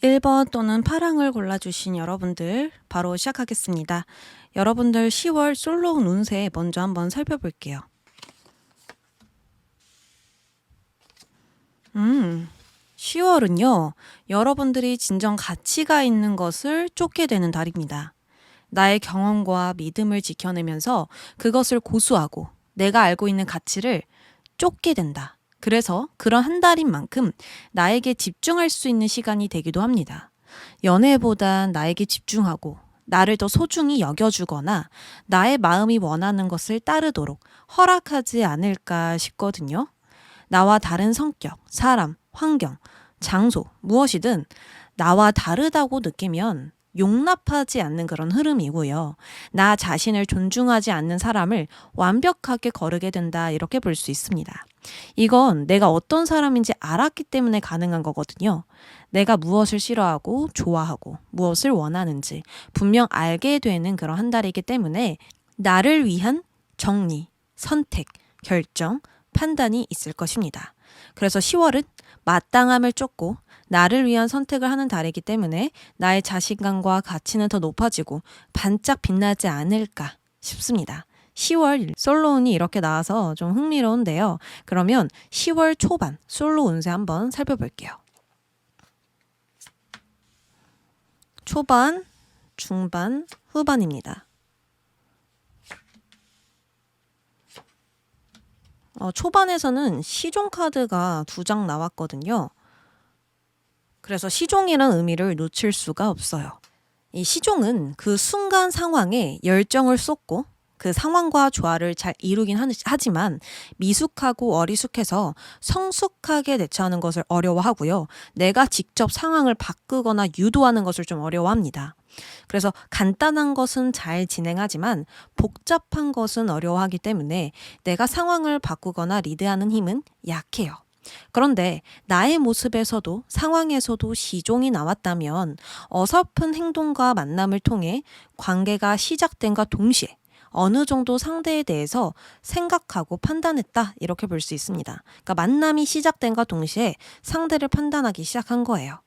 (1번) 또는 파랑을 골라주신 여러분들 바로 시작하겠습니다. 여러분들 10월 솔로 운세 먼저 한번 살펴볼게요. 10월은요. 여러분들이 진정 가치가 있는 것을 쫓게 되는 달입니다. 나의 경험과 믿음을 지켜내면서 그것을 고수하고 내가 알고 있는 가치를 쫓게 된다. 그래서 그런 한 달인 만큼 나에게 집중할 수 있는 시간이 되기도 합니다. 연애보단 나에게 집중하고 나를 더 소중히 여겨주거나 나의 마음이 원하는 것을 따르도록 허락하지 않을까 싶거든요. 나와 다른 성격, 사람, 환경, 장소, 무엇이든 나와 다르다고 느끼면 용납하지 않는 그런 흐름이고요. 나 자신을 존중하지 않는 사람을 완벽하게 거르게 된다 이렇게 볼 수 있습니다. 이건 내가 어떤 사람인지 알았기 때문에 가능한 거거든요. 내가 무엇을 싫어하고 좋아하고 무엇을 원하는지 분명 알게 되는 그런 한 달이기 때문에 나를 위한 정리, 선택, 결정, 판단이 있을 것입니다. 그래서 10월은 마땅함을 쫓고 나를 위한 선택을 하는 달이기 때문에 나의 자신감과 가치는 더 높아지고 반짝 빛나지 않을까 싶습니다. 10월 솔로운이 이렇게 나와서 좀 흥미로운데요. 그러면 10월 초반 솔로 운세 한번 살펴볼게요. 초반, 중반, 후반입니다. 초반에서는 시종 카드가 2장 나왔거든요. 그래서 시종이란 의미를 놓칠 수가 없어요. 이 시종은 그 순간 상황에 열정을 쏟고 그 상황과 조화를 잘 이루긴 하지만 미숙하고 어리숙해서 성숙하게 대처하는 것을 어려워하고요. 내가 직접 상황을 바꾸거나 유도하는 것을 좀 어려워합니다. 그래서 간단한 것은 잘 진행하지만 복잡한 것은 어려워하기 때문에 내가 상황을 바꾸거나 리드하는 힘은 약해요. 그런데 나의 모습에서도 상황에서도 시종이 나왔다면 어설픈 행동과 만남을 통해 관계가 시작된과 동시에 어느 정도 상대에 대해서 생각하고 판단했다 이렇게 볼 수 있습니다. 그러니까 만남이 시작된과 동시에 상대를 판단하기 시작한 거예요.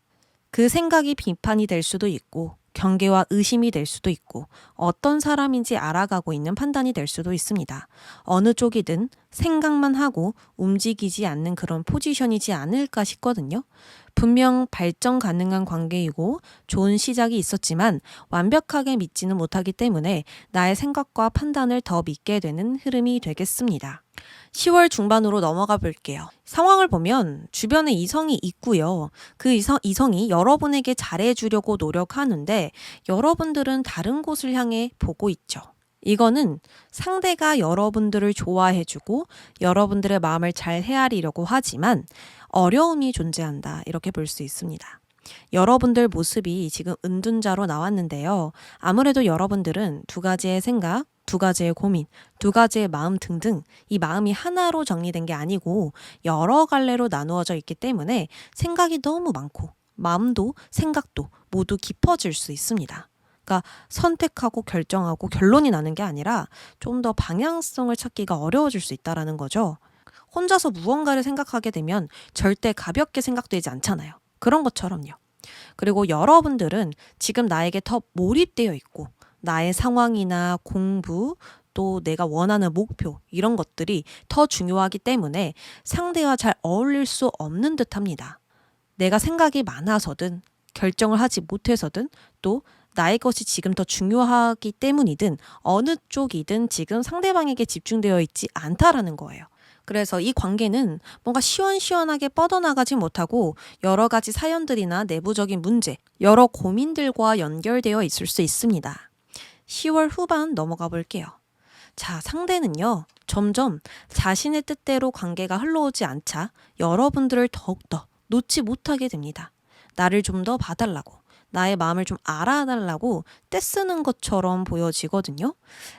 그 생각이 비판이 될 수도 있고 경계와 의심이 될 수도 있고 어떤 사람인지 알아가고 있는 판단이 될 수도 있습니다. 어느 쪽이든 생각만 하고 움직이지 않는 그런 포지션이지 않을까 싶거든요. 분명 발전 가능한 관계이고 좋은 시작이 있었지만 완벽하게 믿지는 못하기 때문에 나의 생각과 판단을 더 믿게 되는 흐름이 되겠습니다. 10월 중반으로 넘어가 볼게요. 상황을 보면 주변에 이성이 있고요. 그 이성이 여러분에게 잘해주려고 노력하는데 여러분들은 다른 곳을 향해 보고 있죠. 이거는 상대가 여러분들을 좋아해주고 여러분들의 마음을 잘 헤아리려고 하지만 어려움이 존재한다 이렇게 볼 수 있습니다. 여러분들 모습이 지금 은둔자로 나왔는데요. 아무래도 여러분들은 2가지의 생각, 2가지의 고민, 2가지의 마음 등등 이 마음이 하나로 정리된 게 아니고 여러 갈래로 나누어져 있기 때문에 생각이 너무 많고 마음도 생각도 모두 깊어질 수 있습니다. 그러니까 선택하고 결정하고 결론이 나는 게 아니라 좀 더 방향성을 찾기가 어려워질 수 있다는 거죠. 혼자서 무언가를 생각하게 되면 절대 가볍게 생각되지 않잖아요. 그런 것처럼요. 그리고 여러분들은 지금 나에게 더 몰입되어 있고 나의 상황이나 공부 또 내가 원하는 목표 이런 것들이 더 중요하기 때문에 상대와 잘 어울릴 수 없는 듯 합니다. 내가 생각이 많아서든 결정을 하지 못해서든 또 나의 것이 지금 더 중요하기 때문이든 어느 쪽이든 지금 상대방에게 집중되어 있지 않다라는 거예요. 그래서 이 관계는 뭔가 시원시원하게 뻗어나가지 못하고 여러 가지 사연들이나 내부적인 문제, 여러 고민들과 연결되어 있을 수 있습니다. 10월 후반 넘어가 볼게요. 자, 상대는요, 점점 자신의 뜻대로 관계가 흘러오지 않자 여러분들을 더욱더 놓지 못하게 됩니다. 나를 좀 더 봐달라고, 나의 마음을 좀 알아달라고 떼쓰는 것처럼 보여지거든요.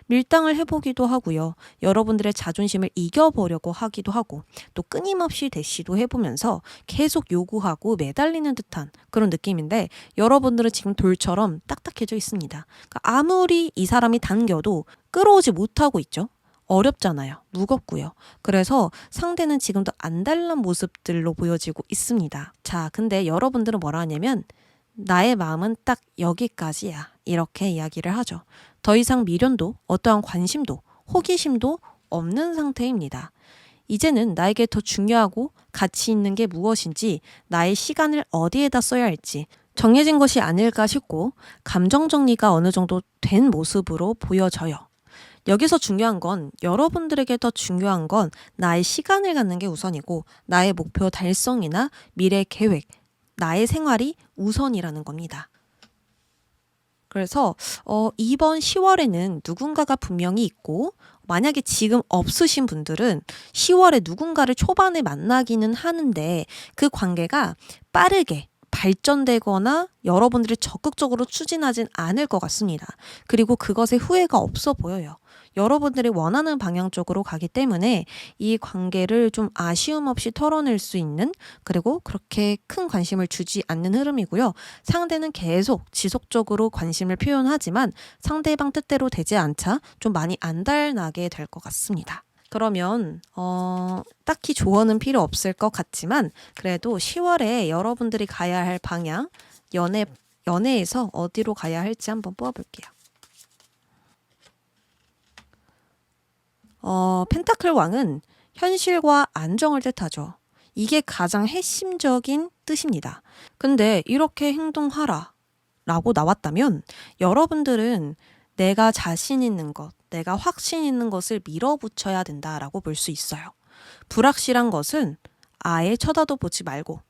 밀당을 해보기도 하고요. 여러분들의 자존심을 이겨보려고 하기도 하고 또 끊임없이 대시도 해보면서 계속 요구하고 매달리는 듯한 그런 느낌인데 여러분들은 지금 돌처럼 딱딱해져 있습니다. 그러니까 아무리 이 사람이 당겨도 끌어오지 못하고 있죠. 어렵잖아요. 무겁고요. 그래서 상대는 지금도 안달난 모습들로 보여지고 있습니다. 자, 근데 여러분들은 뭐라 하냐면 나의 마음은 딱 여기까지야. 이렇게 이야기를 하죠. 더 이상 미련도 어떠한 관심도 호기심도 없는 상태입니다. 이제는 나에게 더 중요하고 가치 있는 게 무엇인지 나의 시간을 어디에다 써야 할지 정해진 것이 아닐까 싶고 감정 정리가 어느 정도 된 모습으로 보여져요. 여기서 중요한 건 여러분들에게 더 중요한 건 나의 시간을 갖는 게 우선이고 나의 목표 달성이나 미래 계획, 나의 생활이 우선이라는 겁니다. 그래서 이번 10월에는 누군가가 분명히 있고 만약에 지금 없으신 분들은 10월에 누군가를 초반에 만나기는 하는데 그 관계가 빠르게 발전되거나 여러분들이 적극적으로 추진하진 않을 것 같습니다. 그리고 그것에 후회가 없어 보여요. 여러분들이 원하는 방향 쪽으로 가기 때문에 이 관계를 좀 아쉬움 없이 털어낼 수 있는 그리고 그렇게 큰 관심을 주지 않는 흐름이고요. 상대는 계속 지속적으로 관심을 표현하지만 상대방 뜻대로 되지 않자 좀 많이 안달나게 될 것 같습니다. 그러면 딱히 조언은 필요 없을 것 같지만 그래도 10월에 여러분들이 가야 할 방향, 연애에서 어디로 가야 할지 한번 뽑아볼게요. 펜타클 왕은 현실과 안정을 뜻하죠. 이게 가장 핵심적인 뜻입니다. 근데 이렇게 행동하라 라고 나왔다면 여러분들은 내가 자신 있는 것, 내가 확신 있는 것을 밀어붙여야 된다라고 볼 수 있어요. 불확실한 것은 아예 쳐다도 보지 말고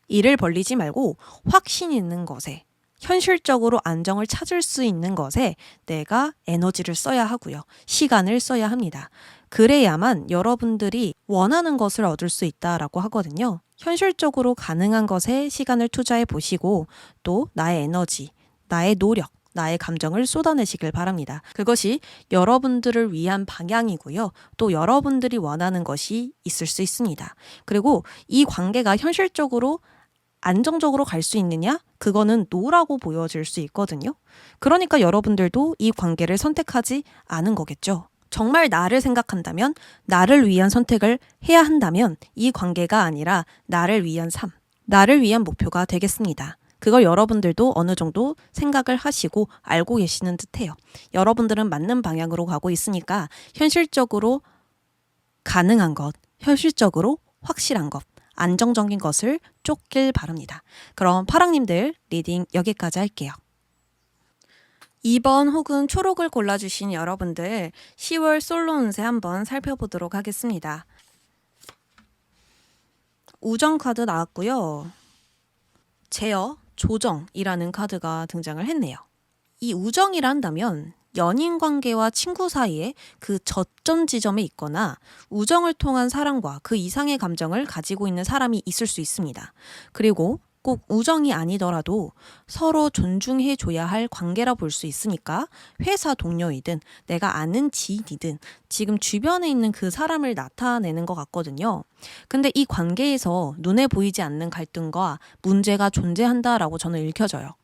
이를 벌리지 말고 확신 있는 것에 현실적으로 안정을 찾을 수 있는 것에 내가 에너지를 써야 하고요. 시간을 써야 합니다. 그래야만 여러분들이 원하는 것을 얻을 수 있다라고 하거든요. 현실적으로 가능한 것에 시간을 투자해 보시고 또 나의 에너지, 나의 노력, 나의 감정을 쏟아내시길 바랍니다. 그것이 여러분들을 위한 방향이고요. 또 여러분들이 원하는 것이 있을 수 있습니다. 그리고 이 관계가 현실적으로 안정적으로 갈 수 있느냐? 그거는 노라고 보여질 수 있거든요. 그러니까 여러분들도 이 관계를 선택하지 않은 거겠죠. 정말 나를 생각한다면, 나를 위한 선택을 해야 한다면 이 관계가 아니라 나를 위한 삶, 나를 위한 목표가 되겠습니다. 그걸 여러분들도 어느 정도 생각을 하시고 알고 계시는 듯해요. 여러분들은 맞는 방향으로 가고 있으니까 현실적으로 가능한 것, 현실적으로 확실한 것, 안정적인 것을 쫓길 바랍니다. 그럼 파랑님들 리딩 여기까지 할게요. 2번 혹은 초록을 골라주신 여러분들 10월 솔로 운세 한번 살펴보도록 하겠습니다. 우정 카드 나왔고요. 제어, 조정이라는 카드가 등장을 했네요. 이 우정이라 한다면 연인 관계와 친구 사이에 그 저점 지점에 있거나 우정을 통한 사랑과 그 이상의 감정을 가지고 있는 사람이 있을 수 있습니다. 그리고 꼭 우정이 아니더라도 서로 존중해줘야 할 관계라 볼 수 있으니까 회사 동료이든 내가 아는 지인이든 지금 주변에 있는 그 사람을 나타내는 것 같거든요. 근데 이 관계에서 눈에 보이지 않는 갈등과 문제가 존재한다라고 저는 읽혀져요.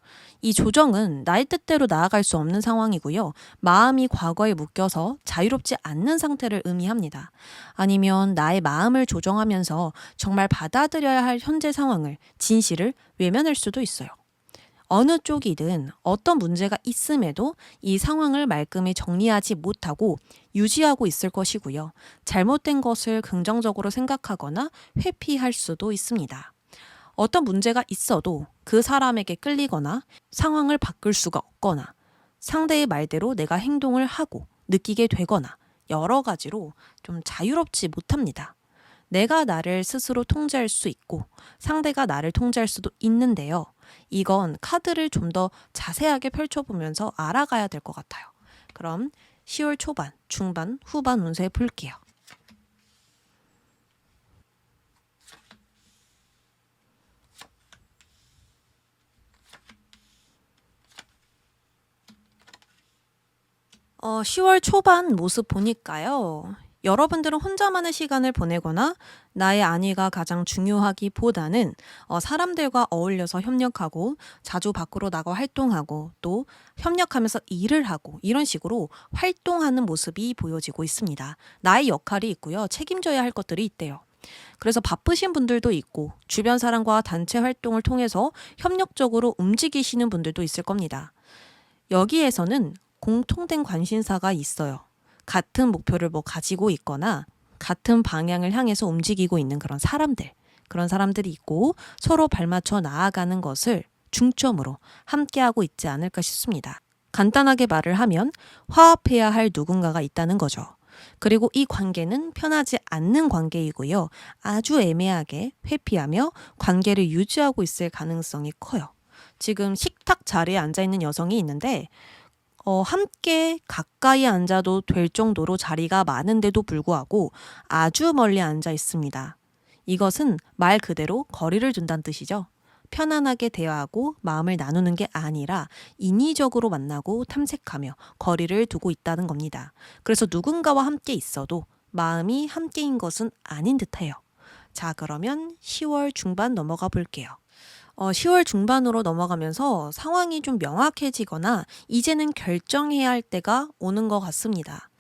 이 조정은 나의 뜻대로 나아갈 수 없는 상황이고요. 마음이 과거에 묶여서 자유롭지 않는 상태를 의미합니다. 아니면 나의 마음을 조정하면서 정말 받아들여야 할 현재 상황을, 진실을 외면할 수도 있어요. 어느 쪽이든 어떤 문제가 있음에도 이 상황을 말끔히 정리하지 못하고 유지하고 있을 것이고요. 잘못된 것을 긍정적으로 생각하거나 회피할 수도 있습니다. 어떤 문제가 있어도 그 사람에게 끌리거나 상황을 바꿀 수가 없거나 상대의 말대로 내가 행동을 하고 느끼게 되거나 여러 가지로 좀 자유롭지 못합니다. 내가 나를 스스로 통제할 수 있고 상대가 나를 통제할 수도 있는데요. 이건 카드를 좀 더 자세하게 펼쳐보면서 알아가야 될 것 같아요. 그럼 10월 초반, 중반, 후반 운세 볼게요. 어, 10월 초반 모습 보니까요. 여러분들은 혼자만의 시간을 보내거나 나의 안위가 가장 중요하기보다는 사람들과 어울려서 협력하고 자주 밖으로 나가 활동하고 또 협력하면서 일을 하고 이런 식으로 활동하는 모습이 보여지고 있습니다. 나의 역할이 있고요. 책임져야 할 것들이 있대요. 그래서 바쁘신 분들도 있고 주변 사람과 단체 활동을 통해서 협력적으로 움직이시는 분들도 있을 겁니다. 여기에서는 공통된 관심사가 있어요. 같은 목표를 가지고 있거나 같은 방향을 향해서 움직이고 있는 그런 사람들이 있고 서로 발맞춰 나아가는 것을 중점으로 함께하고 있지 않을까 싶습니다. 간단하게 말을 하면 화합해야 할 누군가가 있다는 거죠. 그리고 이 관계는 편하지 않는 관계이고요. 아주 애매하게 회피하며 관계를 유지하고 있을 가능성이 커요. 지금 식탁 자리에 앉아있는 여성이 있는데 함께 가까이 앉아도 될 정도로 자리가 많은데도 불구하고 아주 멀리 앉아 있습니다. 이것은 말 그대로 거리를 둔다는 뜻이죠. 편안하게 대화하고 마음을 나누는 게 아니라 인위적으로 만나고 탐색하며 거리를 두고 있다는 겁니다. 그래서 누군가와 함께 있어도 마음이 함께인 것은 아닌 듯해요. 자, 그러면 10월 중반 넘어가 볼게요. 10월 중반으로 넘어가면서 상황이 좀 명확해지거나 이제는 결정해야 할 때가 오는 것 같습니다.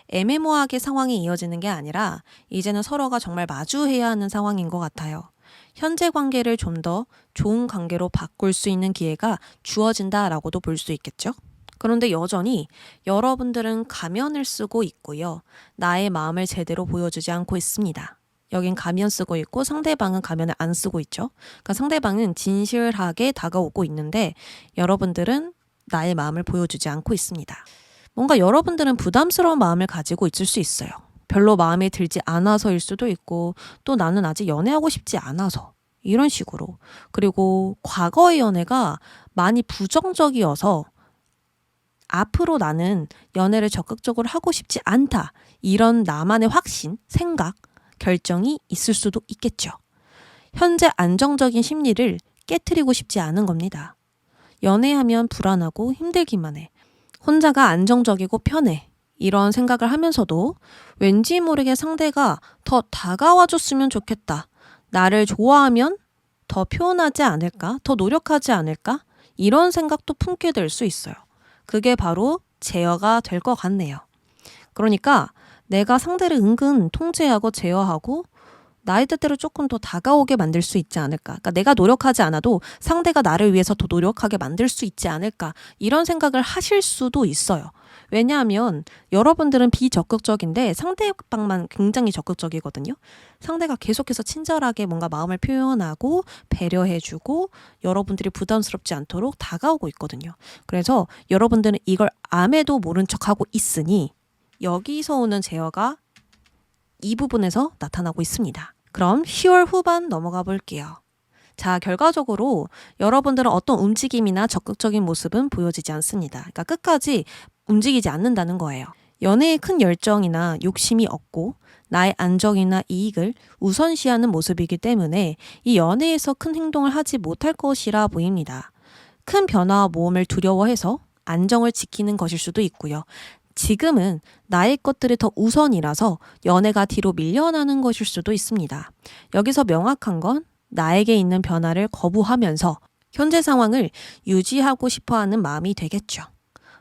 애매모호하게 상황이 이어지는 게 아니라 이제는 서로가 정말 마주해야 하는 상황인 것 같아요. 현재 관계를 좀 더 좋은 관계로 바꿀 수 있는 기회가 주어진다라고도 볼 수 있겠죠? 그런데 여전히 여러분들은 가면을 쓰고 있고요. 나의 마음을 제대로 보여주지 않고 있습니다. 여긴 가면 쓰고 있고 상대방은 가면을 안 쓰고 있죠. 그러니까 상대방은 진실하게 다가오고 있는데 여러분들은 나의 마음을 보여주지 않고 있습니다. 뭔가 여러분들은 부담스러운 마음을 가지고 있을 수 있어요. 별로 마음에 들지 않아서일 수도 있고 또 나는 아직 연애하고 싶지 않아서 이런 식으로. 그리고 과거의 연애가 많이 부정적이어서 앞으로 나는 연애를 적극적으로 하고 싶지 않다. 이런 나만의 확신, 생각, 결정이 있을 수도 있겠죠. 현재 안정적인 심리를 깨트리고 싶지 않은 겁니다. 연애하면 불안하고 힘들기만 해. 혼자가 안정적이고 편해. 이런 생각을 하면서도 왠지 모르게 상대가 더 다가와줬으면 좋겠다. 나를 좋아하면 더 표현하지 않을까? 더 노력하지 않을까? 이런 생각도 품게 될 수 있어요. 그게 바로 제어가 될 것 같네요. 그러니까 내가 상대를 은근 통제하고 제어하고 나의 뜻대로 조금 더 다가오게 만들 수 있지 않을까. 그러니까 내가 노력하지 않아도 상대가 나를 위해서 더 노력하게 만들 수 있지 않을까. 이런 생각을 하실 수도 있어요. 왜냐하면 여러분들은 비적극적인데 상대방만 굉장히 적극적이거든요. 상대가 계속해서 친절하게 뭔가 마음을 표현하고 배려해주고 여러분들이 부담스럽지 않도록 다가오고 있거든요. 그래서 여러분들은 이걸 암에도 모른 척하고 있으니 여기서 오는 제어가 이 부분에서 나타나고 있습니다. 그럼 10월 후반 넘어가 볼게요. 자, 결과적으로 여러분들은 어떤 움직임이나 적극적인 모습은 보여지지 않습니다. 그러니까 끝까지 움직이지 않는다는 거예요. 연애에 큰 열정이나 욕심이 없고 나의 안정이나 이익을 우선시하는 모습이기 때문에 이 연애에서 큰 행동을 하지 못할 것이라 보입니다. 큰 변화와 모험을 두려워해서 안정을 지키는 것일 수도 있고요. 지금은 나의 것들이 더 우선이라서 연애가 뒤로 밀려나는 것일 수도 있습니다. 여기서 명확한 건 나에게 있는 변화를 거부하면서 현재 상황을 유지하고 싶어하는 마음이 되겠죠.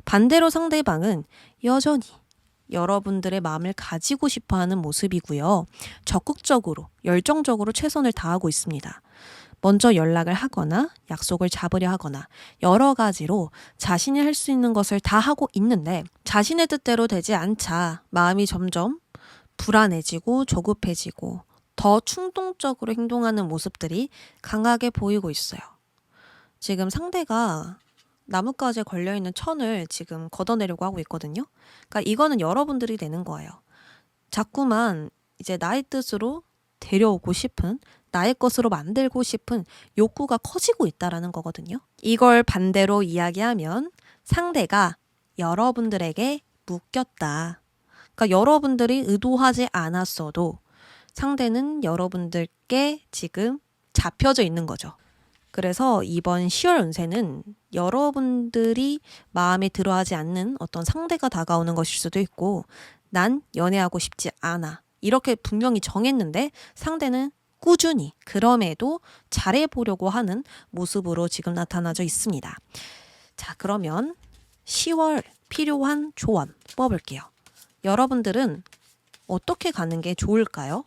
반대로 상대방은 여전히 여러분들의 마음을 가지고 싶어하는 모습이고요. 적극적으로, 열정적으로 최선을 다하고 있습니다. 먼저 연락을 하거나 약속을 잡으려 하거나 여러 가지로 자신이 할 수 있는 것을 다 하고 있는데 자신의 뜻대로 되지 않자 마음이 점점 불안해지고 조급해지고 더 충동적으로 행동하는 모습들이 강하게 보이고 있어요. 지금 상대가 나뭇가지에 걸려있는 천을 지금 걷어내려고 하고 있거든요. 그러니까 이거는 여러분들이 되는 거예요. 자꾸만 이제 나의 뜻으로 데려오고 싶은, 나의 것으로 만들고 싶은 욕구가 커지고 있다라는 거거든요. 이걸 반대로 이야기하면 상대가 여러분들에게 묶였다. 그러니까 여러분들이 의도하지 않았어도 상대는 여러분들께 지금 잡혀져 있는 거죠. 그래서 이번 10월 운세는 여러분들이 마음에 들어하지 않는 어떤 상대가 다가오는 것일 수도 있고, 난 연애하고 싶지 않아, 이렇게 분명히 정했는데 상대는 꾸준히 그럼에도 잘해보려고 하는 모습으로 지금 나타나져 있습니다. 자, 그러면 10월 필요한 조언 뽑을게요. 여러분들은 어떻게 가는 게 좋을까요?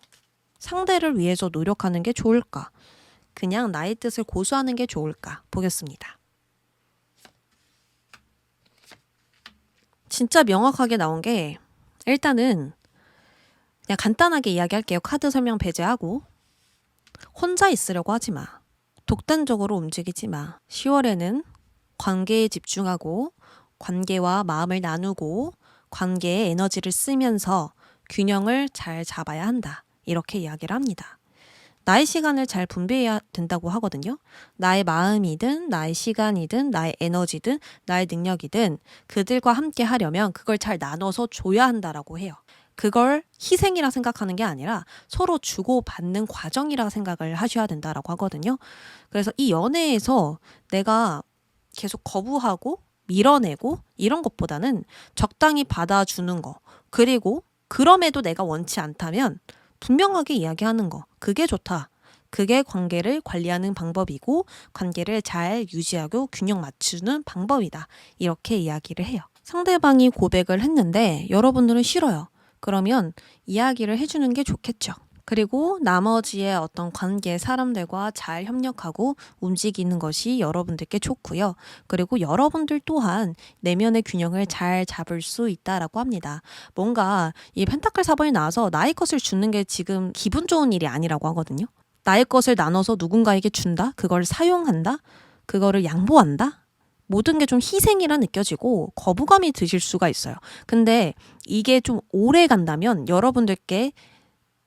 상대를 위해서 노력하는 게 좋을까? 그냥 나의 뜻을 고수하는 게 좋을까? 보겠습니다. 진짜 명확하게 나온 게, 일단은 그냥 간단하게 이야기할게요. 카드 설명 배제하고. 혼자 있으려고 하지 마. 독단적으로 움직이지 마. 10월에는 관계에 집중하고 관계와 마음을 나누고 관계에 에너지를 쓰면서 균형을 잘 잡아야 한다. 이렇게 이야기를 합니다. 나의 시간을 잘 분배해야 된다고 하거든요. 나의 마음이든 나의 시간이든 나의 에너지든 나의 능력이든 그들과 함께 하려면 그걸 잘 나눠서 줘야 한다라고 해요. 그걸 희생이라 생각하는 게 아니라 서로 주고받는 과정이라 생각을 하셔야 된다라고 하거든요. 그래서 이 연애에서 내가 계속 거부하고 밀어내고 이런 것보다는 적당히 받아주는 거, 그리고 그럼에도 내가 원치 않다면 분명하게 이야기하는 거, 그게 좋다. 그게 관계를 관리하는 방법이고 관계를 잘 유지하고 균형 맞추는 방법이다. 이렇게 이야기를 해요. 상대방이 고백을 했는데 여러분들은 싫어요. 그러면 이야기를 해주는 게 좋겠죠. 그리고 나머지의 어떤 관계 사람들과 잘 협력하고 움직이는 것이 여러분들께 좋고요. 그리고 여러분들 또한 내면의 균형을 잘 잡을 수 있다라고 합니다. 뭔가 이 펜타클 4번이 나와서 나의 것을 주는 게 지금 기분 좋은 일이 아니라고 하거든요. 나의 것을 나눠서 누군가에게 준다? 그걸 사용한다? 그거를 양보한다? 모든 게 좀 희생이라 느껴지고 거부감이 드실 수가 있어요. 근데 이게 좀 오래 간다면 여러분들께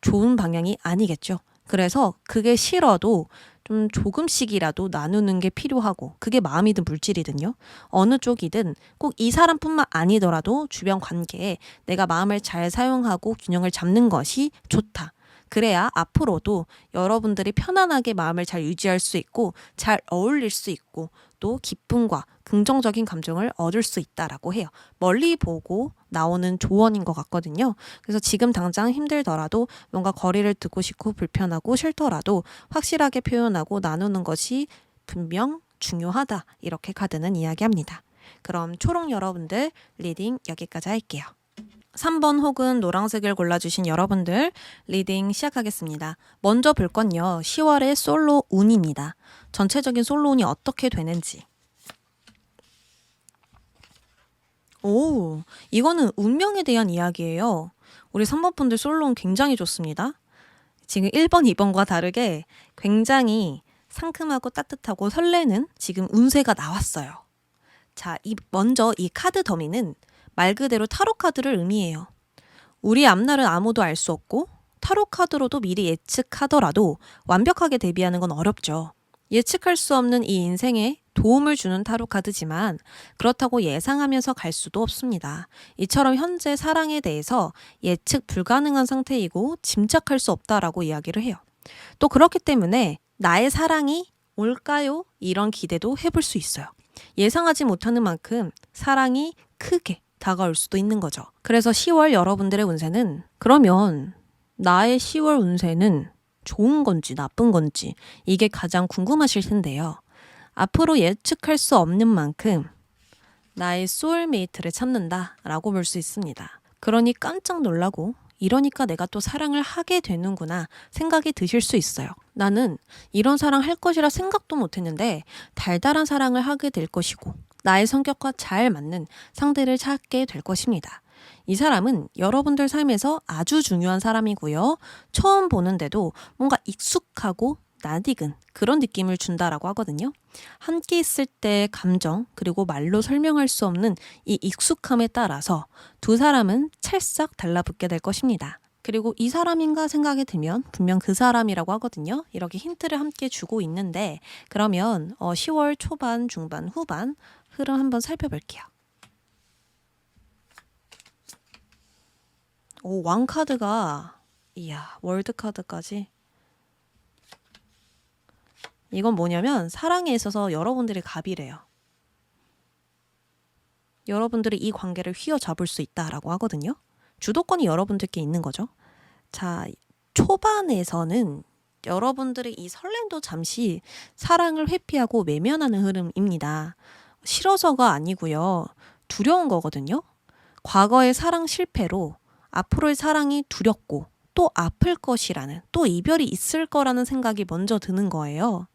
좋은 방향이 아니겠죠. 그래서 그게 싫어도 좀 조금씩이라도 나누는 게 필요하고, 그게 마음이든 물질이든요. 어느 쪽이든 꼭 이 사람뿐만 아니더라도 주변 관계에 내가 마음을 잘 사용하고 균형을 잡는 것이 좋다. 그래야 앞으로도 여러분들이 편안하게 마음을 잘 유지할 수 있고 잘 어울릴 수 있고 또 기쁨과 긍정적인 감정을 얻을 수 있다라고 해요. 멀리 보고 나오는 조언인 것 같거든요. 그래서 지금 당장 힘들더라도 뭔가 거리를 두고 싶고 불편하고 싫더라도 확실하게 표현하고 나누는 것이 분명 중요하다. 이렇게 카드는 이야기합니다. 그럼 초록 여러분들 리딩 여기까지 할게요. 3번 혹은 노란색을 골라주신 여러분들 리딩 시작하겠습니다. 먼저 볼 건요. 10월의 솔로 운입니다. 전체적인 솔로 운이 어떻게 되는지. 오, 이거는 운명에 대한 이야기예요. 우리 3번 분들 솔로 운 굉장히 좋습니다. 지금 1번, 2번과 다르게 굉장히 상큼하고 따뜻하고 설레는 지금 운세가 나왔어요. 자, 먼저 이 카드 더미는 말 그대로 타로 카드를 의미해요. 우리 앞날은 아무도 알 수 없고 타로 카드로도 미리 예측하더라도 완벽하게 대비하는 건 어렵죠. 예측할 수 없는 이 인생에 도움을 주는 타로 카드지만 그렇다고 예상하면서 갈 수도 없습니다. 이처럼 현재 사랑에 대해서 예측 불가능한 상태이고 짐작할 수 없다라고 이야기를 해요. 또 그렇기 때문에 나의 사랑이 올까요? 이런 기대도 해볼 수 있어요. 예상하지 못하는 만큼 사랑이 크게 다가올 수도 있는 거죠. 그래서 10월 여러분들의 운세는, 그러면 나의 10월 운세는 좋은 건지 나쁜 건지 이게 가장 궁금하실 텐데요. 앞으로 예측할 수 없는 만큼 나의 소울메이트를 찾는다라고 볼 수 있습니다. 그러니 깜짝 놀라고 이러니까 내가 또 사랑을 하게 되는구나 생각이 드실 수 있어요. 나는 이런 사랑 할 것이라 생각도 못했는데 달달한 사랑을 하게 될 것이고 나의 성격과 잘 맞는 상대를 찾게 될 것입니다. 이 사람은 여러분들 삶에서 아주 중요한 사람이고요. 처음 보는데도 뭔가 익숙하고 낯익은 그런 느낌을 준다라고 하거든요. 함께 있을 때 감정 그리고 말로 설명할 수 없는 이 익숙함에 따라서 두 사람은 찰싹 달라붙게 될 것입니다. 그리고 이 사람인가 생각이 들면 분명 그 사람이라고 하거든요. 이렇게 힌트를 함께 주고 있는데 그러면 10월 초반, 중반, 후반 흐름 한번 살펴볼게요. 오, 왕 카드가 이야, 월드 카드까지. 이건 뭐냐면 사랑에 있어서 여러분들이 갑이래요. 여러분들이 이 관계를 휘어잡을 수 있다라고 하거든요. 주도권이 여러분들께 있는 거죠. 자, 초반에서는 여러분들의 이 설렘도 잠시 사랑을 회피하고 외면하는 흐름입니다. 싫어서가 아니고요. 두려운 거거든요. 과거의 사랑 실패로 앞으로의 사랑이 두렵고 또 아플 것이라는, 또 이별이 있을 거라는 생각이 먼저 드는 거예요.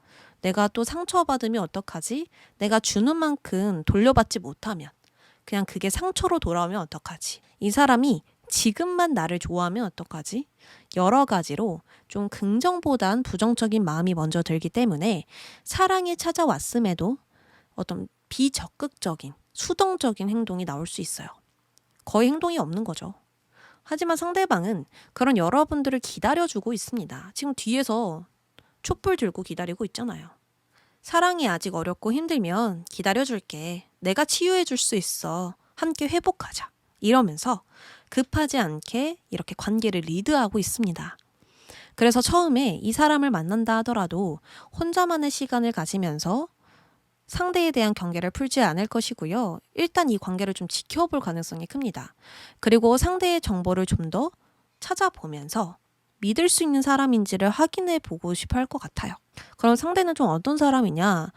내가 또 상처받으면 어떡하지? 내가 주는 만큼 돌려받지 못하면, 그냥 그게 상처로 돌아오면 어떡하지? 이 사람이 지금만 나를 좋아하면 어떡하지? 여러 가지로 좀 긍정보단 부정적인 마음이 먼저 들기 때문에 사랑이 찾아왔음에도 어떤 비적극적인, 수동적인 행동이 나올 수 있어요. 거의 행동이 없는 거죠. 하지만 상대방은 그런 여러분들을 기다려주고 있습니다. 지금 뒤에서 촛불 들고 기다리고 있잖아요. 사랑이 아직 어렵고 힘들면 기다려줄게. 내가 치유해줄 수 있어. 함께 회복하자. 이러면서 급하지 않게 이렇게 관계를 리드하고 있습니다. 그래서 처음에 이 사람을 만난다 하더라도 혼자만의 시간을 가지면서 상대에 대한 경계를 풀지 않을 것이고요. 일단 이 관계를 좀 지켜볼 가능성이 큽니다. 그리고 상대의 정보를 좀 더 찾아보면서 믿을 수 있는 사람인지를 확인해 보고 싶어 할 것 같아요. 그럼 상대는 좀 어떤 사람이냐?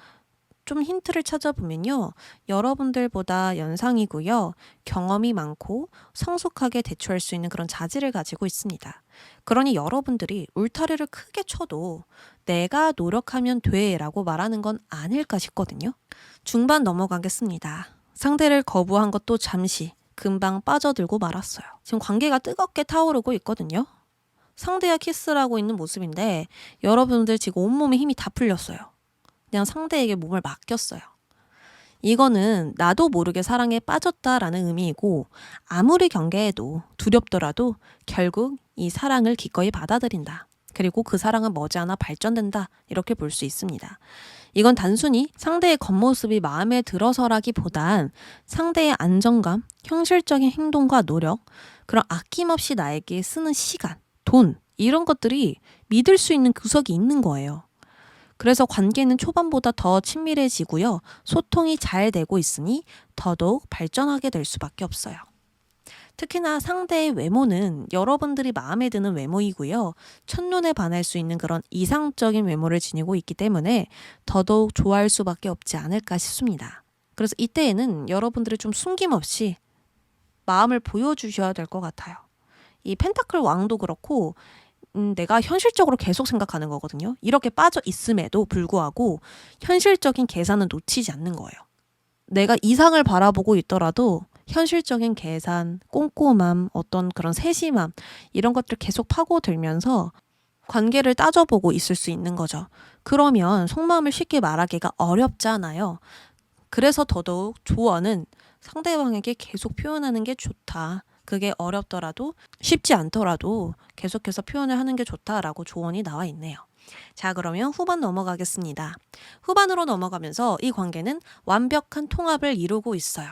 좀 힌트를 찾아보면요. 여러분들보다 연상이고요. 경험이 많고 성숙하게 대처할 수 있는 그런 자질을 가지고 있습니다. 그러니 여러분들이 울타리를 크게 쳐도 내가 노력하면 돼 라고 말하는 건 아닐까 싶거든요. 중반 넘어가겠습니다. 상대를 거부한 것도 잠시 금방 빠져들고 말았어요. 지금 관계가 뜨겁게 타오르고 있거든요. 상대와 키스를 하고 있는 모습인데 여러분들 지금 온몸에 힘이 다 풀렸어요. 그냥 상대에게 몸을 맡겼어요. 이거는 나도 모르게 사랑에 빠졌다라는 의미이고 아무리 경계해도 두렵더라도 결국 이 사랑을 기꺼이 받아들인다. 그리고 그 사랑은 머지않아 발전된다. 이렇게 볼 수 있습니다. 이건 단순히 상대의 겉모습이 마음에 들어서라기보단 상대의 안정감, 현실적인 행동과 노력, 그런 아낌없이 나에게 쓰는 시간, 돈 이런 것들이 믿을 수 있는 구석이 있는 거예요. 그래서 관계는 초반보다 더 친밀해지고요. 소통이 잘 되고 있으니 더더욱 발전하게 될 수밖에 없어요. 특히나 상대의 외모는 여러분들이 마음에 드는 외모이고요. 첫눈에 반할 수 있는 그런 이상적인 외모를 지니고 있기 때문에 더더욱 좋아할 수밖에 없지 않을까 싶습니다. 그래서 이때에는 여러분들이 좀 숨김없이 마음을 보여주셔야 될 것 같아요. 이 펜타클 왕도 그렇고 내가 현실적으로 계속 생각하는 거거든요. 이렇게 빠져 있음에도 불구하고 현실적인 계산은 놓치지 않는 거예요. 내가 이상을 바라보고 있더라도 현실적인 계산, 꼼꼼함, 어떤 그런 세심함 이런 것들 계속 파고들면서 관계를 따져보고 있을 수 있는 거죠. 그러면 속마음을 쉽게 말하기가 어렵잖아요. 그래서 더더욱 조언은 상대방에게 계속 표현하는 게 좋다. 그게 어렵더라도 쉽지 않더라도 계속해서 표현을 하는 게 좋다라고 조언이 나와 있네요. 자, 그러면 후반 넘어가겠습니다. 후반으로 넘어가면서 이 관계는 완벽한 통합을 이루고 있어요.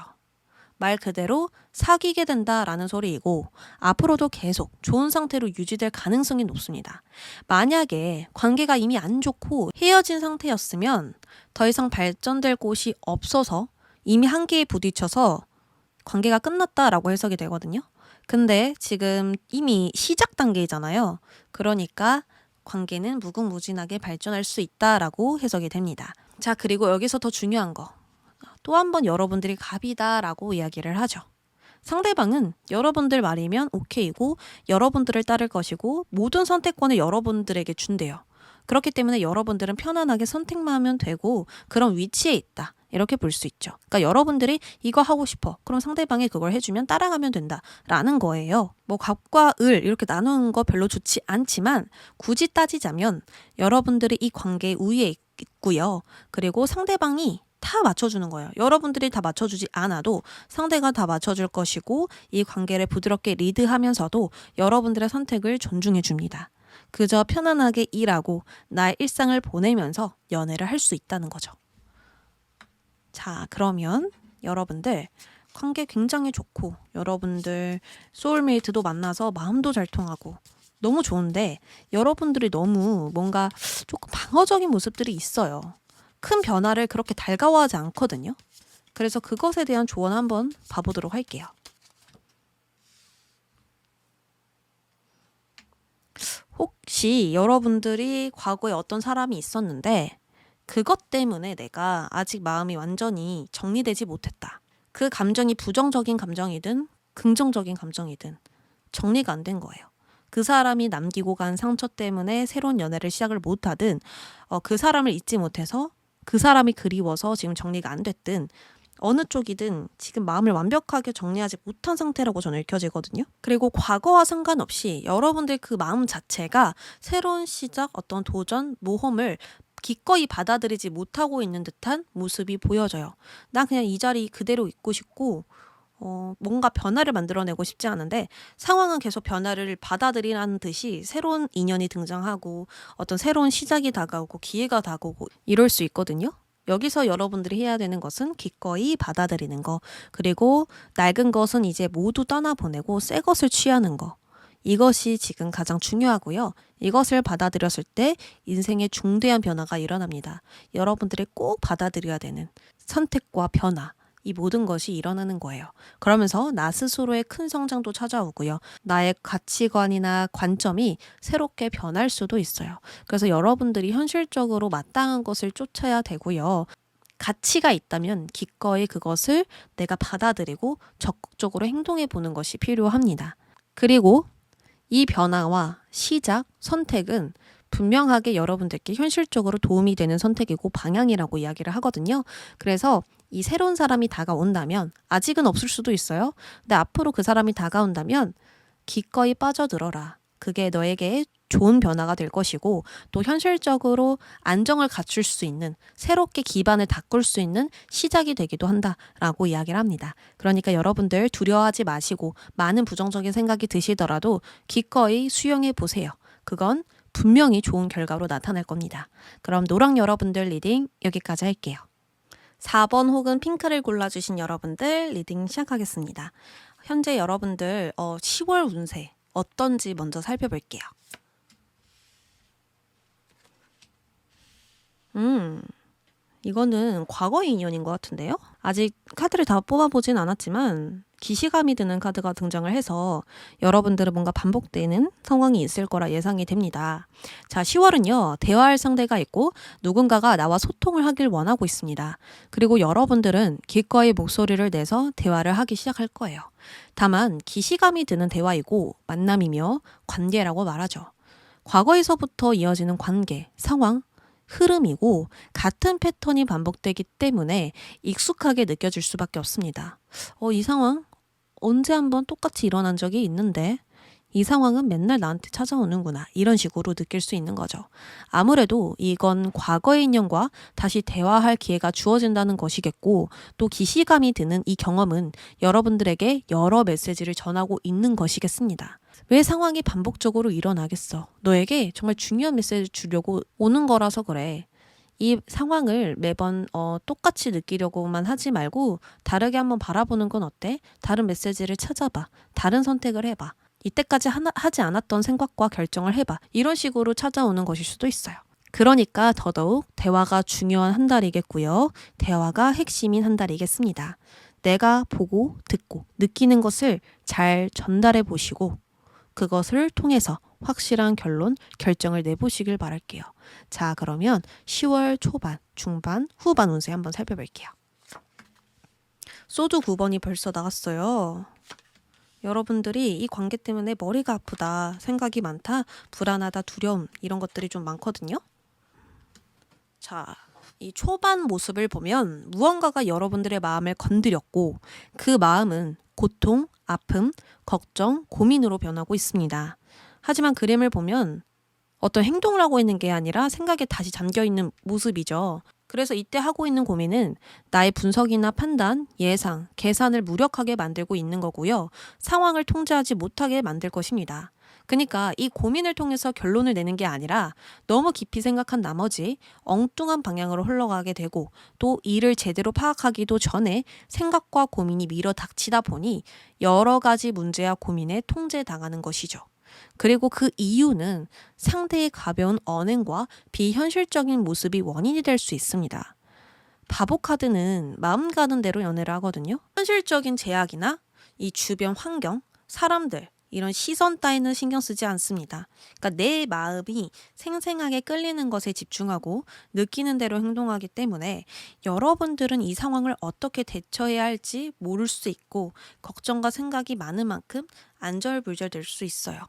말 그대로 사귀게 된다라는 소리이고 앞으로도 계속 좋은 상태로 유지될 가능성이 높습니다. 만약에 관계가 이미 안 좋고 헤어진 상태였으면 더 이상 발전될 곳이 없어서 이미 한계에 부딪혀서 관계가 끝났다라고 해석이 되거든요. 근데 지금 이미 시작 단계이잖아요. 그러니까 관계는 무궁무진하게 발전할 수 있다라고 해석이 됩니다. 자, 그리고 여기서 더 중요한 거. 또 한 번 여러분들이 갑이다라고 이야기를 하죠. 상대방은 여러분들 말이면 오케이고 여러분들을 따를 것이고 모든 선택권을 여러분들에게 준대요. 그렇기 때문에 여러분들은 편안하게 선택만 하면 되고 그런 위치에 있다. 이렇게 볼 수 있죠. 그러니까 여러분들이 이거 하고 싶어. 그럼 상대방이 그걸 해주면 따라가면 된다라는 거예요. 뭐 갑과 을 이렇게 나누는 거 별로 좋지 않지만 굳이 따지자면 여러분들이 이 관계에 우위에 있고요. 그리고 상대방이 다 맞춰주는 거예요. 여러분들이 다 맞춰주지 않아도 상대가 다 맞춰줄 것이고 이 관계를 부드럽게 리드하면서도 여러분들의 선택을 존중해 줍니다. 그저 편안하게 일하고 나의 일상을 보내면서 연애를 할 수 있다는 거죠. 자, 그러면 여러분들 관계 굉장히 좋고 여러분들 소울메이트도 만나서 마음도 잘 통하고 너무 좋은데 여러분들이 너무 뭔가 조금 방어적인 모습들이 있어요. 큰 변화를 그렇게 달가워하지 않거든요. 그래서 그것에 대한 조언 한번 봐보도록 할게요. 혹시 여러분들이 과거에 어떤 사람이 있었는데 그것 때문에 내가 아직 마음이 완전히 정리되지 못했다. 그 감정이 부정적인 감정이든 긍정적인 감정이든 정리가 안 된 거예요. 그 사람이 남기고 간 상처 때문에 새로운 연애를 시작을 못하든 그 사람을 잊지 못해서 그 사람이 그리워서 지금 정리가 안 됐든 어느 쪽이든 지금 마음을 완벽하게 정리하지 못한 상태라고 저는 읽혀지거든요. 그리고 과거와 상관없이 여러분들 그 마음 자체가 새로운 시작, 어떤 도전, 모험을 기꺼이 받아들이지 못하고 있는 듯한 모습이 보여져요. 난 그냥 이 자리 그대로 있고 싶고 뭔가 변화를 만들어내고 싶지 않은데 상황은 계속 변화를 받아들이라는 듯이 새로운 인연이 등장하고 어떤 새로운 시작이 다가오고 기회가 다가오고 이럴 수 있거든요. 여기서 여러분들이 해야 되는 것은 기꺼이 받아들이는 거, 그리고 낡은 것은 이제 모두 떠나보내고 새 것을 취하는 거. 이것이 지금 가장 중요하고요. 이것을 받아들였을 때 인생의 중대한 변화가 일어납니다. 여러분들이 꼭 받아들여야 되는 선택과 변화, 이 모든 것이 일어나는 거예요. 그러면서 나 스스로의 큰 성장도 찾아오고요. 나의 가치관이나 관점이 새롭게 변할 수도 있어요. 그래서 여러분들이 현실적으로 마땅한 것을 쫓아야 되고요. 가치가 있다면 기꺼이 그것을 내가 받아들이고 적극적으로 행동해 보는 것이 필요합니다. 그리고 이 변화와 시작, 선택은 분명하게 여러분들께 현실적으로 도움이 되는 선택이고 방향이라고 이야기를 하거든요. 그래서 이 새로운 사람이 다가온다면 아직은 없을 수도 있어요. 근데 앞으로 그 사람이 다가온다면 기꺼이 빠져들어라. 그게 너에게 좋은 변화가 될 것이고 또 현실적으로 안정을 갖출 수 있는 새롭게 기반을 닦을 수 있는 시작이 되기도 한다라고 이야기를 합니다. 그러니까 여러분들 두려워하지 마시고 많은 부정적인 생각이 드시더라도 기꺼이 수용해 보세요. 그건 분명히 좋은 결과로 나타날 겁니다. 그럼 노랑 여러분들 리딩 여기까지 할게요. 4번 혹은 핑크를 골라주신 여러분들 리딩 시작하겠습니다. 현재 여러분들 10월 운세 어떤지 먼저 살펴볼게요. 이거는 과거의 인연인 것 같은데요? 아직 카드를 다 뽑아보진 않았지만 기시감이 드는 카드가 등장을 해서 여러분들은 뭔가 반복되는 상황이 있을 거라 예상이 됩니다. 자, 10월은요. 대화할 상대가 있고 누군가가 나와 소통을 하길 원하고 있습니다. 그리고 여러분들은 기꺼이 목소리를 내서 대화를 하기 시작할 거예요. 다만 기시감이 드는 대화이고 만남이며 관계라고 말하죠. 과거에서부터 이어지는 관계, 상황, 흐름이고 같은 패턴이 반복되기 때문에 익숙하게 느껴질 수밖에 없습니다. 이 상황 언제 한번 똑같이 일어난 적이 있는데 이 상황은 맨날 나한테 찾아오는구나 이런 식으로 느낄 수 있는 거죠. 아무래도 이건 과거의 인연과 다시 대화할 기회가 주어진다는 것이겠고 또 기시감이 드는 이 경험은 여러분들에게 여러 메시지를 전하고 있는 것이겠습니다. 왜 상황이 반복적으로 일어나겠어? 너에게 정말 중요한 메시지를 주려고 오는 거라서 그래. 이 상황을 매번 똑같이 느끼려고만 하지 말고 다르게 한번 바라보는 건 어때? 다른 메시지를 찾아봐. 다른 선택을 해봐. 이때까지 하지 않았던 생각과 결정을 해봐. 이런 식으로 찾아오는 것일 수도 있어요. 그러니까 더더욱 대화가 중요한 한 달이겠고요. 대화가 핵심인 한 달이겠습니다. 내가 보고 듣고 느끼는 것을 잘 전달해 보시고 그것을 통해서 확실한 결정을 내보시길 바랄게요. 자, 그러면 10월 초반, 중반, 후반 운세 한번 살펴볼게요. 소드 9번이 벌써 나왔어요. 여러분들이 이 관계 때문에 머리가 아프다, 생각이 많다, 불안하다, 두려움 이런 것들이 좀 많거든요. 자, 이 초반 모습을 보면 무언가가 여러분들의 마음을 건드렸고 그 마음은 고통, 아픔, 걱정, 고민으로 변하고 있습니다. 하지만 그림을 보면 어떤 행동을 하고 있는 게 아니라 생각에 다시 잠겨있는 모습이죠. 그래서 이때 하고 있는 고민은 나의 분석이나 판단, 예상, 계산을 무력하게 만들고 있는 거고요. 상황을 통제하지 못하게 만들 것입니다. 그러니까 이 고민을 통해서 결론을 내는 게 아니라 너무 깊이 생각한 나머지 엉뚱한 방향으로 흘러가게 되고 또 이를 제대로 파악하기도 전에 생각과 고민이 밀어 닥치다 보니 여러 가지 문제와 고민에 통제당하는 것이죠. 그리고 그 이유는 상대의 가벼운 언행과 비현실적인 모습이 원인이 될 수 있습니다. 바보 카드는 마음 가는 대로 연애를 하거든요. 현실적인 제약이나 이 주변 환경, 사람들, 이런 시선 따위는 신경 쓰지 않습니다. 그러니까 내 마음이 생생하게 끌리는 것에 집중하고 느끼는 대로 행동하기 때문에 여러분들은 이 상황을 어떻게 대처해야 할지 모를 수 있고 걱정과 생각이 많은 만큼 안절부절 될 수 있어요.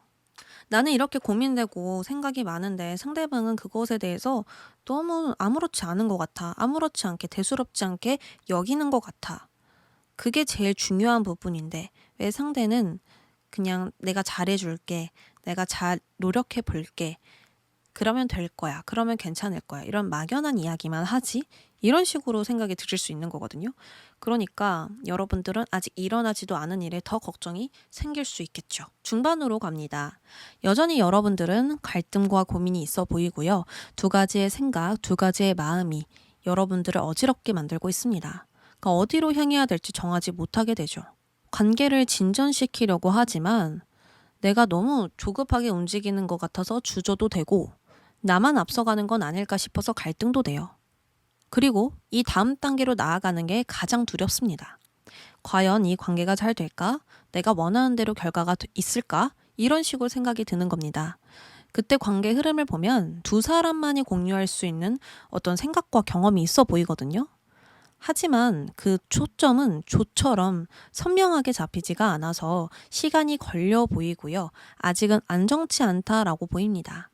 나는 이렇게 고민되고 생각이 많은데 상대방은 그것에 대해서 너무 아무렇지 않은 것 같아. 아무렇지 않게 대수롭지 않게 여기는 것 같아. 그게 제일 중요한 부분인데 왜 상대는 그냥 내가 잘해줄게. 내가 잘 노력해 볼게. 그러면 될 거야. 그러면 괜찮을 거야. 이런 막연한 이야기만 하지? 이런 식으로 생각이 드실 수 있는 거거든요. 그러니까 여러분들은 아직 일어나지도 않은 일에 더 걱정이 생길 수 있겠죠. 중반으로 갑니다. 여전히 여러분들은 갈등과 고민이 있어 보이고요. 두 가지의 생각, 두 가지의 마음이 여러분들을 어지럽게 만들고 있습니다. 그러니까 어디로 향해야 될지 정하지 못하게 되죠. 관계를 진전시키려고 하지만 내가 너무 조급하게 움직이는 것 같아서 주저도 되고 나만 앞서가는 건 아닐까 싶어서 갈등도 돼요. 그리고 이 다음 단계로 나아가는 게 가장 두렵습니다. 과연 이 관계가 잘 될까? 내가 원하는 대로 결과가 있을까? 이런 식으로 생각이 드는 겁니다. 그때 관계 흐름을 보면 두 사람만이 공유할 수 있는 어떤 생각과 경험이 있어 보이거든요. 하지만 그 초점은 조처럼 선명하게 잡히지가 않아서 시간이 걸려 보이고요. 아직은 안정치 않다라고 보입니다.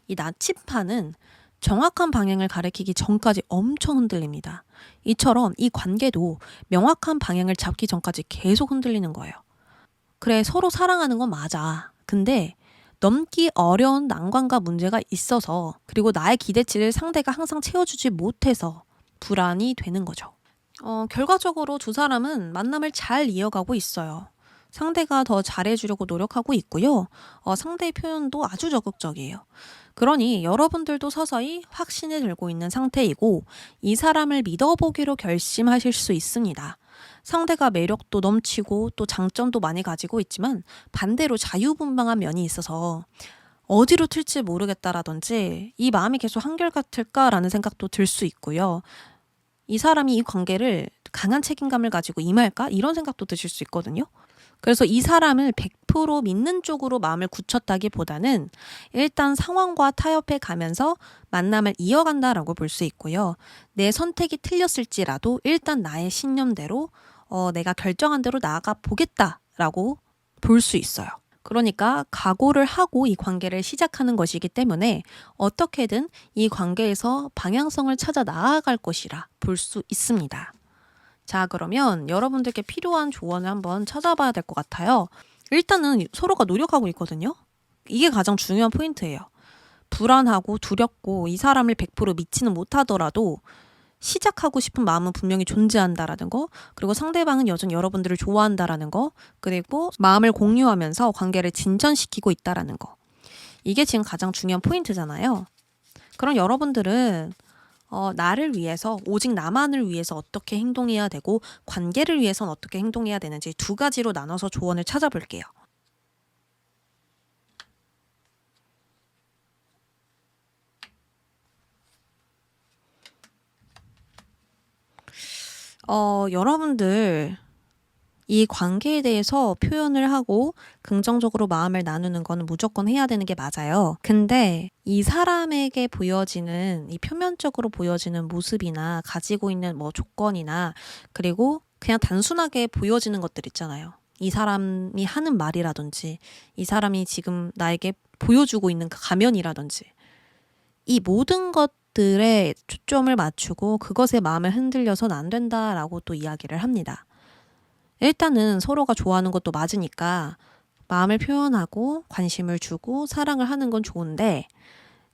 이 나침판은 정확한 방향을 가리키기 전까지 엄청 흔들립니다. 이처럼 이 관계도 명확한 방향을 잡기 전까지 계속 흔들리는 거예요. 그래, 서로 사랑하는 건 맞아. 근데 넘기 어려운 난관과 문제가 있어서 그리고 나의 기대치를 상대가 항상 채워주지 못해서 불안이 되는 거죠. 결과적으로 두 사람은 만남을 잘 이어가고 있어요. 상대가 더 잘해주려고 노력하고 있고요. 상대의 표현도 아주 적극적이에요. 그러니 여러분들도 서서히 확신이 들고 있는 상태이고 이 사람을 믿어보기로 결심하실 수 있습니다. 상대가 매력도 넘치고 또 장점도 많이 가지고 있지만 반대로 자유분방한 면이 있어서 어디로 튈지 모르겠다라든지 이 마음이 계속 한결같을까라는 생각도 들 수 있고요. 이 사람이 이 관계를 강한 책임감을 가지고 임할까? 이런 생각도 드실 수 있거든요. 그래서 이 사람을 100% 믿는 쪽으로 마음을 굳혔다기보다는 일단 상황과 타협해 가면서 만남을 이어간다라고 볼 수 있고요. 내 선택이 틀렸을지라도 일단 나의 신념대로 내가 결정한 대로 나아가 보겠다라고 볼 수 있어요. 그러니까 각오를 하고 이 관계를 시작하는 것이기 때문에 어떻게든 이 관계에서 방향성을 찾아 나아갈 것이라 볼 수 있습니다. 자, 그러면 여러분들께 필요한 조언을 한번 찾아봐야 될 것 같아요. 일단은 서로가 노력하고 있거든요. 이게 가장 중요한 포인트예요. 불안하고 두렵고 이 사람을 100% 믿지는 못하더라도 시작하고 싶은 마음은 분명히 존재한다라는 거, 그리고 상대방은 여전히 여러분들을 좋아한다라는 거, 그리고 마음을 공유하면서 관계를 진전시키고 있다라는 거. 이게 지금 가장 중요한 포인트잖아요. 그럼 여러분들은 나를 위해서, 오직 나만을 위해서 어떻게 행동해야 되고 관계를 위해서는 어떻게 행동해야 되는지 두 가지로 나눠서 조언을 찾아볼게요. 여러분들 이 관계에 대해서 표현을 하고 긍정적으로 마음을 나누는 건 무조건 해야 되는 게 맞아요. 근데 이 사람에게 보여지는, 이 표면적으로 보여지는 모습이나 가지고 있는 뭐 조건이나 그리고 그냥 단순하게 보여지는 것들 있잖아요. 이 사람이 하는 말이라든지 이 사람이 지금 나에게 보여주고 있는 그 가면이라든지 이 모든 것 것들에 초점을 맞추고 그것에 마음을 흔들려서는 안 된다라고 또 이야기를 합니다. 일단은 서로가 좋아하는 것도 맞으니까 마음을 표현하고 관심을 주고 사랑을 하는 건 좋은데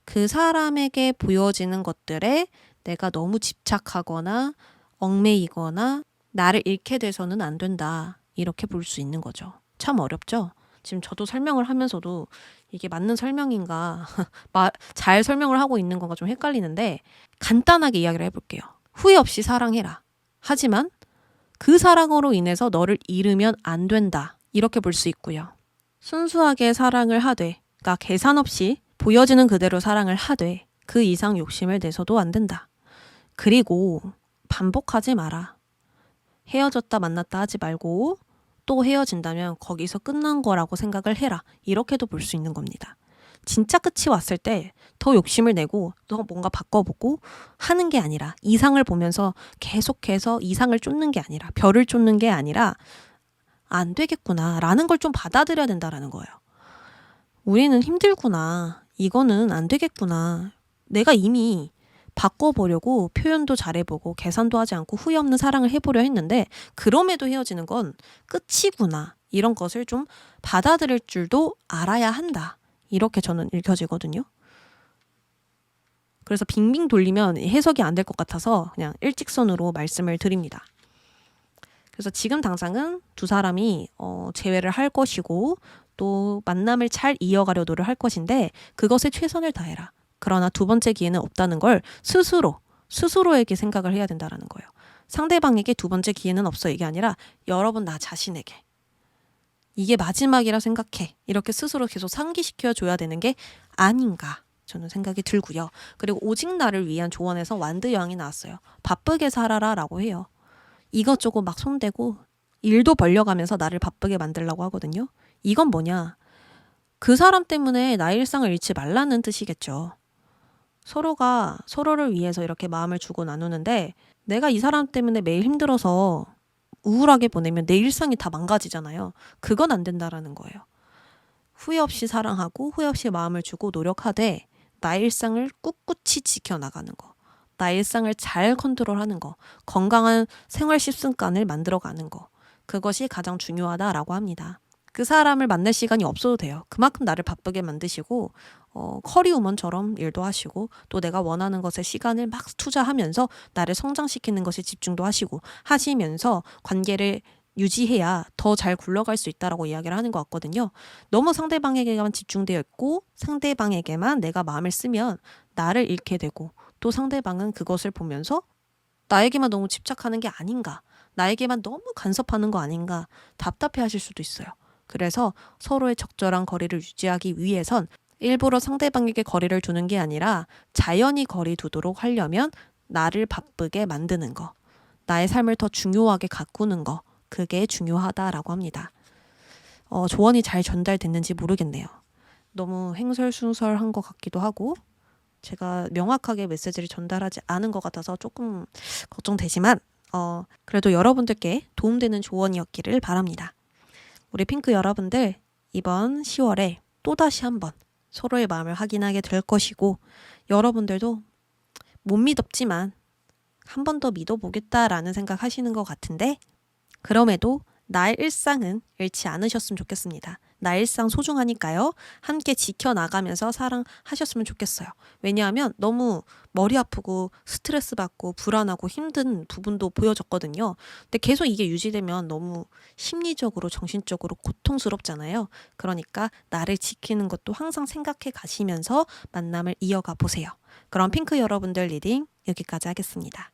그 사람에게 보여지는 것들에 내가 너무 집착하거나 얽매이거나 나를 잃게 돼서는 안 된다. 이렇게 볼 수 있는 거죠. 참 어렵죠? 지금 저도 설명을 하면서도 이게 맞는 설명인가, 잘 설명을 하고 있는 건가 좀 헷갈리는데 간단하게 이야기를 해볼게요. 후회 없이 사랑해라. 하지만 그 사랑으로 인해서 너를 잃으면 안 된다. 이렇게 볼 수 있고요. 순수하게 사랑을 하되, 그러니까 계산 없이 보여지는 그대로 사랑을 하되 그 이상 욕심을 내서도 안 된다. 그리고 반복하지 마라. 헤어졌다 만났다 하지 말고 또 헤어진다면 거기서 끝난 거라고 생각을 해라. 이렇게도 볼 수 있는 겁니다. 진짜 끝이 왔을 때 더 욕심을 내고 더 뭔가 바꿔보고 하는 게 아니라 이상을 보면서 계속해서 이상을 쫓는 게 아니라 별을 쫓는 게 아니라 안 되겠구나 라는 걸 좀 받아들여야 된다라는 거예요. 우리는 힘들구나. 이거는 안 되겠구나. 내가 이미 바꿔보려고 표현도 잘해보고 계산도 하지 않고 후회 없는 사랑을 해보려 했는데 그럼에도 헤어지는 건 끝이구나. 이런 것을 좀 받아들일 줄도 알아야 한다. 이렇게 저는 읽혀지거든요. 그래서 빙빙 돌리면 해석이 안 될 것 같아서 그냥 일직선으로 말씀을 드립니다. 그래서 지금 당장은 두 사람이 재회를 할 것이고 또 만남을 잘 이어가려 노력할 것인데 그것에 최선을 다해라. 그러나 두 번째 기회는 없다는 걸 스스로에게 생각을 해야 된다는 거예요. 상대방에게 두 번째 기회는 없어 이게 아니라 여러분 나 자신에게 이게 마지막이라 생각해. 이렇게 스스로 계속 상기시켜 줘야 되는 게 아닌가 저는 생각이 들고요. 그리고 오직 나를 위한 조언에서 완드 여왕이 나왔어요. 바쁘게 살아라 라고 해요. 이것저것 막 손대고 일도 벌려가면서 나를 바쁘게 만들려고 하거든요. 이건 뭐냐? 그 사람 때문에 나의 일상을 잃지 말라는 뜻이겠죠. 서로가 서로를 위해서 이렇게 마음을 주고 나누는데 내가 이 사람 때문에 매일 힘들어서 우울하게 보내면 내 일상이 다 망가지잖아요. 그건 안 된다라는 거예요. 후회 없이 사랑하고 후회 없이 마음을 주고 노력하되 나의 일상을 꿋꿋이 지켜나가는 거. 나의 일상을 잘 컨트롤하는 거. 건강한 생활習습관을 만들어가는 거. 그것이 가장 중요하다라고 합니다. 그 사람을 만날 시간이 없어도 돼요. 그만큼 나를 바쁘게 만드시고 커리우먼처럼 일도 하시고 또 내가 원하는 것에 시간을 막 투자하면서 나를 성장시키는 것에 집중도 하시면서 관계를 유지해야 더 잘 굴러갈 수 있다라고 이야기를 하는 것 같거든요. 너무 상대방에게만 집중되어 있고 상대방에게만 내가 마음을 쓰면 나를 잃게 되고 또 상대방은 그것을 보면서 나에게만 너무 집착하는 게 아닌가, 나에게만 너무 간섭하는 거 아닌가 답답해 하실 수도 있어요. 그래서 서로의 적절한 거리를 유지하기 위해선 일부러 상대방에게 거리를 두는 게 아니라 자연히 거리 두도록 하려면 나를 바쁘게 만드는 거, 나의 삶을 더 중요하게 가꾸는 거, 그게 중요하다라고 합니다. 조언이 잘 전달됐는지 모르겠네요. 너무 횡설수설한 것 같기도 하고 제가 명확하게 메시지를 전달하지 않은 것 같아서 조금 걱정되지만 그래도 여러분들께 도움되는 조언이었기를 바랍니다. 우리 핑크 여러분들 이번 10월에 또다시 한번 서로의 마음을 확인하게 될 것이고 여러분들도 못 믿었지만 한 번 더 믿어보겠다라는 생각 하시는 것 같은데 그럼에도 나의 일상은 잃지 않으셨으면 좋겠습니다. 나의 일상 소중하니까요. 함께 지켜나가면서 사랑하셨으면 좋겠어요. 왜냐하면 너무 머리 아프고 스트레스 받고 불안하고 힘든 부분도 보여졌거든요. 근데 계속 이게 유지되면 너무 심리적으로 정신적으로 고통스럽잖아요. 그러니까 나를 지키는 것도 항상 생각해 가시면서 만남을 이어가 보세요. 그럼 핑크 여러분들 리딩 여기까지 하겠습니다.